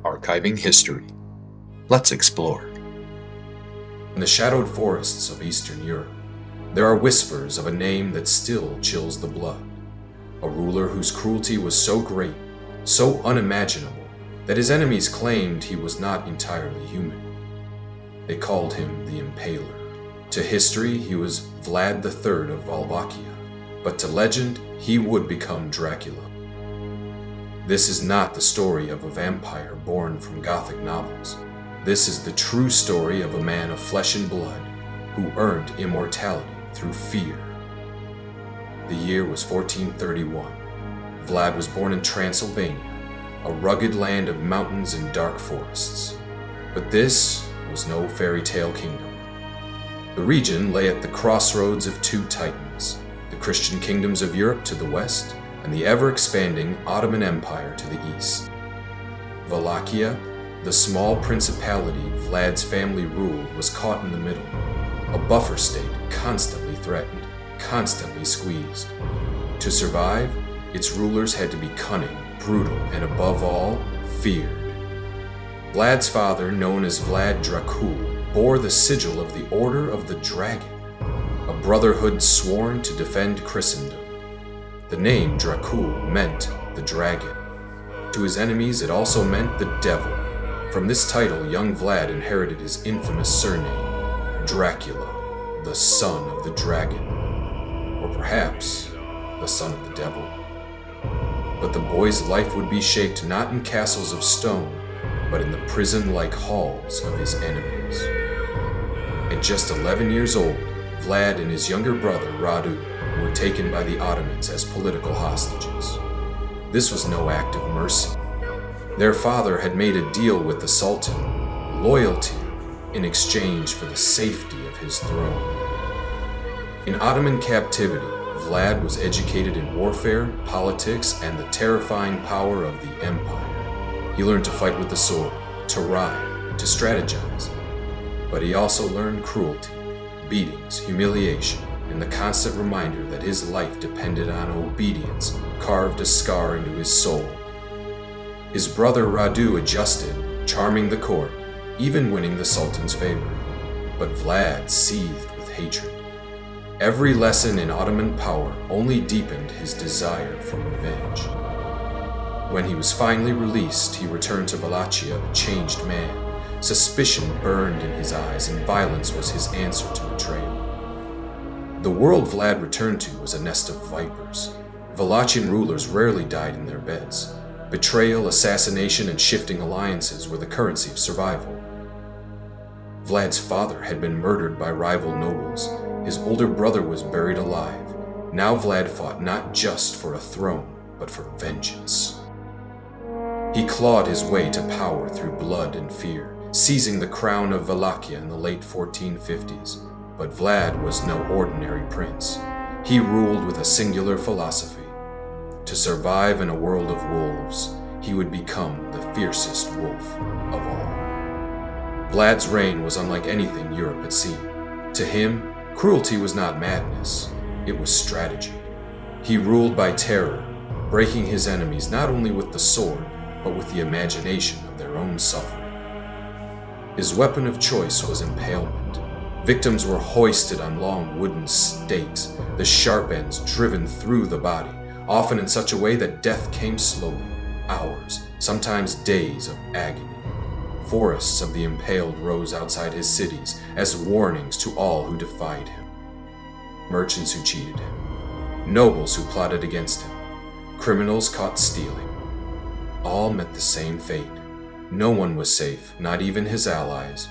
Archiving history. Let's explore. In the shadowed forests of Eastern Europe, there are whispers of a name that still chills the blood. A ruler whose cruelty was so great, so unimaginable, that his enemies claimed he was not entirely human. They called him the Impaler. To history, he was Vlad III of Wallachia, but to legend, he would become Dracula. This is not the story of a vampire born from Gothic novels. This is the true story of a man of flesh and blood who earned immortality through fear. The year was 1431. Vlad was born in Transylvania, a rugged land of mountains and dark forests. But this was no fairy tale kingdom. The region lay at the crossroads of two titans, the Christian kingdoms of Europe to the west and the ever-expanding Ottoman Empire to the east. Wallachia, the small principality Vlad's family ruled, was caught in the middle, a buffer state constantly threatened, constantly squeezed. To survive, its rulers had to be cunning, brutal, and above all, feared. Vlad's father, known as Vlad Dracula, bore the sigil of the Order of the Dragon, a brotherhood sworn to defend Christendom. The name Dracula meant the dragon. To his enemies, it also meant the devil. From this title, young Vlad inherited his infamous surname, Dracula, the son of the dragon, or perhaps the son of the devil. But the boy's life would be shaped not in castles of stone, but in the prison-like halls of his enemies. At just 11 years old, Vlad and his younger brother, Radu, were taken by the Ottomans as political hostages. This was no act of mercy. Their father had made a deal with the Sultan, loyalty, in exchange for the safety of his throne. In Ottoman captivity, Vlad was educated in warfare, politics, and the terrifying power of the empire. He learned to fight with the sword, to ride, to strategize. But he also learned cruelty, beatings, humiliation, and the constant reminder that his life depended on obedience carved a scar into his soul. His brother Radu adjusted, charming the court, even winning the Sultan's favor. But Vlad seethed with hatred. Every lesson in Ottoman power only deepened his desire for revenge. When he was finally released, he returned to Wallachia a changed man. Suspicion burned in his eyes, and violence was his answer to betrayal. The world Vlad returned to was a nest of vipers. Wallachian rulers rarely died in their beds. Betrayal, assassination, and shifting alliances were the currency of survival. Vlad's father had been murdered by rival nobles. His older brother was buried alive. Now Vlad fought not just for a throne, but for vengeance. He clawed his way to power through blood and fear, seizing the crown of Wallachia in the late 1450s. But Vlad was no ordinary prince. He ruled with a singular philosophy. To survive in a world of wolves, he would become the fiercest wolf of all. Vlad's reign was unlike anything Europe had seen. To him, cruelty was not madness, it was strategy. He ruled by terror, breaking his enemies not only with the sword, but with the imagination of their own suffering. His weapon of choice was impalement. Victims were hoisted on long wooden stakes, the sharp ends driven through the body, often in such a way that death came slowly, hours, sometimes days of agony. Forests of the impaled rose outside his cities as warnings to all who defied him. Merchants who cheated him, nobles who plotted against him, criminals caught stealing. All met the same fate. No one was safe, not even his allies.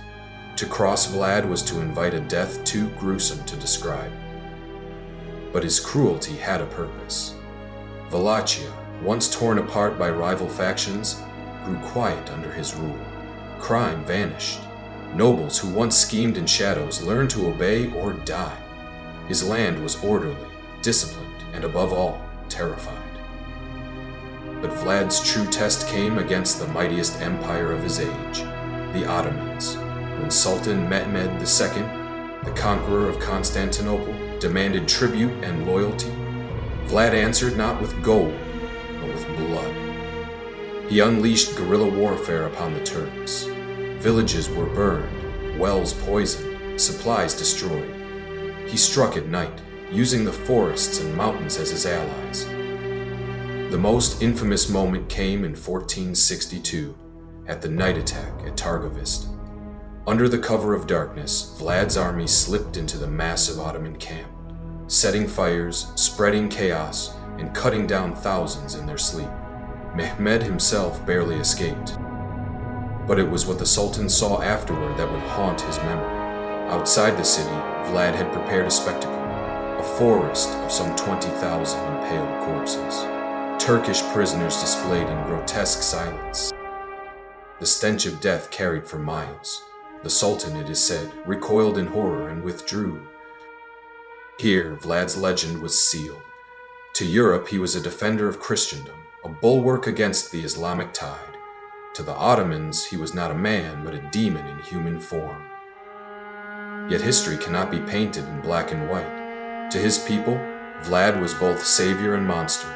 To cross Vlad was to invite a death too gruesome to describe. But his cruelty had a purpose. Wallachia, once torn apart by rival factions, grew quiet under his rule. Crime vanished. Nobles who once schemed in shadows learned to obey or die. His land was orderly, disciplined, and above all, terrified. But Vlad's true test came against the mightiest empire of his age, the Ottomans. When Sultan Mehmed II, the conqueror of Constantinople, demanded tribute and loyalty, Vlad answered not with gold, but with blood. He unleashed guerrilla warfare upon the Turks. Villages were burned, wells poisoned, supplies destroyed. He struck at night, using the forests and mountains as his allies. The most infamous moment came in 1462, at the night attack at Târgoviște. Under the cover of darkness, Vlad's army slipped into the massive Ottoman camp, setting fires, spreading chaos, and cutting down thousands in their sleep. Mehmed himself barely escaped. But it was what the Sultan saw afterward that would haunt his memory. Outside the city, Vlad had prepared a spectacle, a forest of some 20,000 impaled corpses, Turkish prisoners displayed in grotesque silence. The stench of death carried for miles. The Sultan, it is said, recoiled in horror and withdrew. Here, Vlad's legend was sealed. To Europe, he was a defender of Christendom, a bulwark against the Islamic tide. To the Ottomans, he was not a man, but a demon in human form. Yet history cannot be painted in black and white. To his people, Vlad was both savior and monster.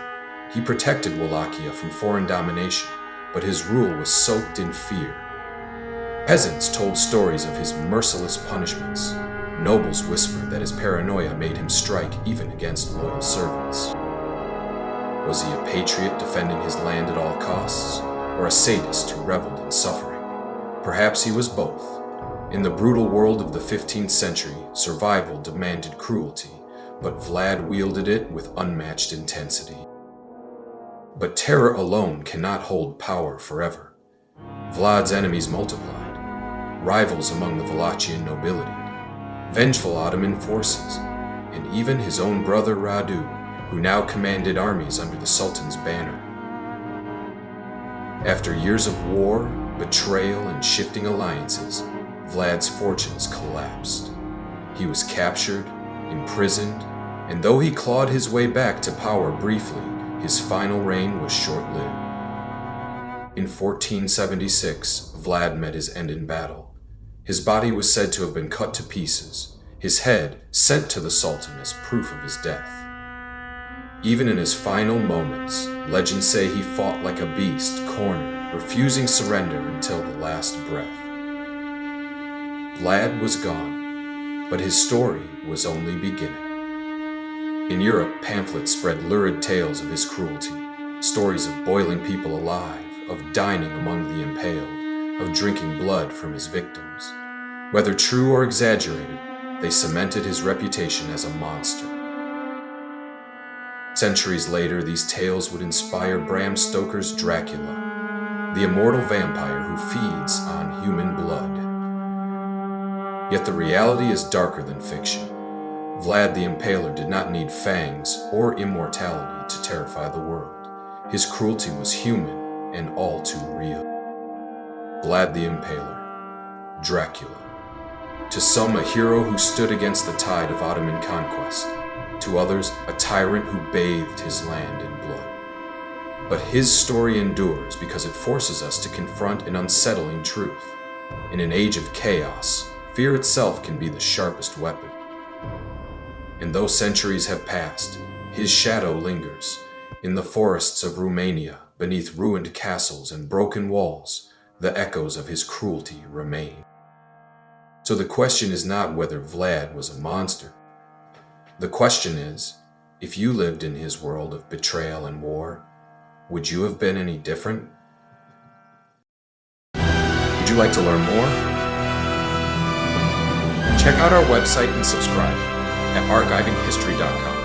He protected Wallachia from foreign domination, but his rule was soaked in fear. Peasants told stories of his merciless punishments. Nobles whispered that his paranoia made him strike even against loyal servants. Was he a patriot defending his land at all costs, or a sadist who reveled in suffering? Perhaps he was both. In the brutal world of the 15th century, survival demanded cruelty, but Vlad wielded it with unmatched intensity. But terror alone cannot hold power forever. Vlad's enemies multiplied, rivals among the Wallachian nobility, vengeful Ottoman forces, and even his own brother Radu, who now commanded armies under the Sultan's banner. After years of war, betrayal, and shifting alliances, Vlad's fortunes collapsed. He was captured, imprisoned, and though he clawed his way back to power briefly, his final reign was short-lived. In 1476, Vlad met his end in battle. His body was said to have been cut to pieces, his head sent to the Sultan as proof of his death. Even in his final moments, legends say he fought like a beast, cornered, refusing surrender until the last breath. Vlad was gone, but his story was only beginning. In Europe, pamphlets spread lurid tales of his cruelty, stories of boiling people alive, of dining among the impaled, of drinking blood from his victims. Whether true or exaggerated, they cemented his reputation as a monster. Centuries later, these tales would inspire Bram Stoker's Dracula, the immortal vampire who feeds on human blood. Yet the reality is darker than fiction. Vlad the Impaler did not need fangs or immortality to terrify the world. His cruelty was human and all too real. Vlad the Impaler, Dracula. To some, a hero who stood against the tide of Ottoman conquest. To others, a tyrant who bathed his land in blood. But his story endures because it forces us to confront an unsettling truth. In an age of chaos, fear itself can be the sharpest weapon. And though centuries have passed, his shadow lingers. In the forests of Romania, beneath ruined castles and broken walls, the echoes of his cruelty remain. So the question is not whether Vlad was a monster. The question is, if you lived in his world of betrayal and war, would you have been any different? Would you like to learn more? Check out our website and subscribe at archivinghistory.com.